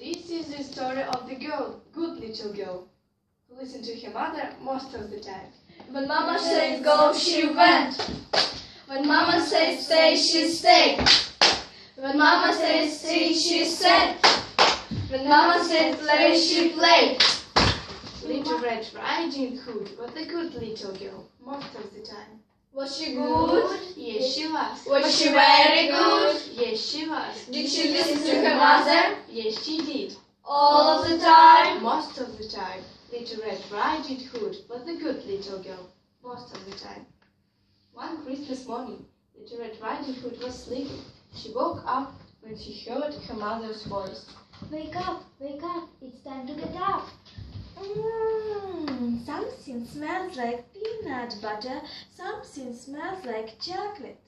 This is the story of the girl, good little girl, who listened to her mother most of the time. When Mama said go, she went. When Mama said stay, she stayed. When Mama said sit, she sat. When Mama said play, she played. Little Red Riding Hood was a good little girl most of the time. Was she good? Yes, she was. Was she very good? Yes, she was. Did she listen to her mother? Yes, she did. All of the time? Most of the time. Little Red Riding Hood was a good little girl most of the time. One Christmas morning, Little Red Riding Hood was sleeping. She woke up when she heard her mother's voice. Wake up, it's time to get up. Something smells like peanut butter, something smells like chocolate.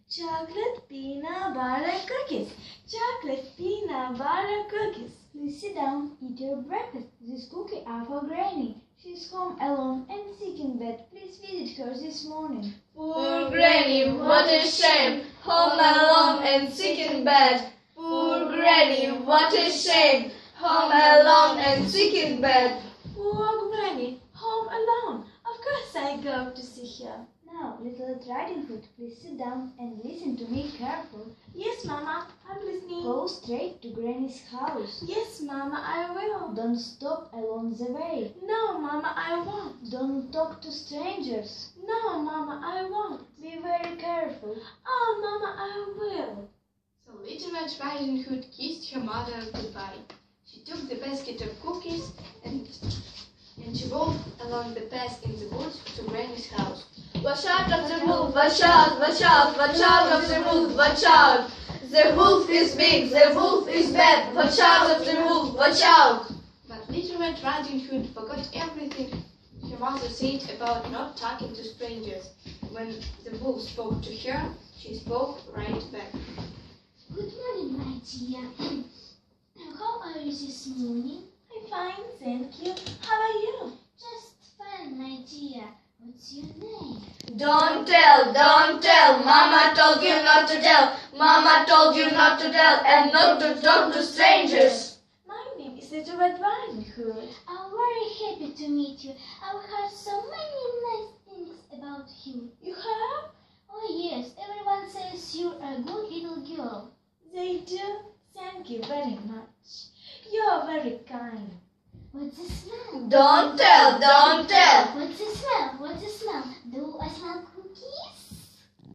Chocolate, peanut butter cookies. Chocolate, peanut butter cookies. Please sit down, eat your breakfast. This cookie are for Granny. She's home alone and sick in bed. Please visit her this morning. Poor Granny, what a shame. Home alone and sick in bed. Poor Granny, what a shame. Home alone and sick in bed. Poor Granny, home alone. Of course I go to see her. Now, Little Red Riding Hood, please sit down and listen to me careful. Yes, Mama, I'm listening. Go straight to Granny's house. Yes, Mama, I will. Don't stop along the way. No, Mama, I won't. Don't talk to strangers. No, Mama, I won't. Be very careful. Oh, Mama, I will. So Little Red Riding Hood kissed her mother goodbye. She took the basket of cookies and she walked along the path in the woods to Granny's house. Watch out of the wolf, watch out, watch out, watch out of the wolf, watch out. The wolf is big, the wolf is bad, watch out of the wolf, watch out. But Little Red Riding Hood forgot everything her mother said about not talking to strangers. When the wolf spoke to her, she spoke right back. Good morning, my dear. How are you this morning? I'm fine, thank you. How are you? Just fine, my dear. What's your name? Don't tell, Mama told you not to tell. Mama told you not to tell and not to talk to strangers. My name is Little Red Riding Hood. I'm very happy to meet you. I've heard so many nice things about you. You have? Oh yes, everyone says you're a good little girl. They do. Thank you very much. You're very kind. What's the smell? Don't tell. What's the smell? Do I smell cookies?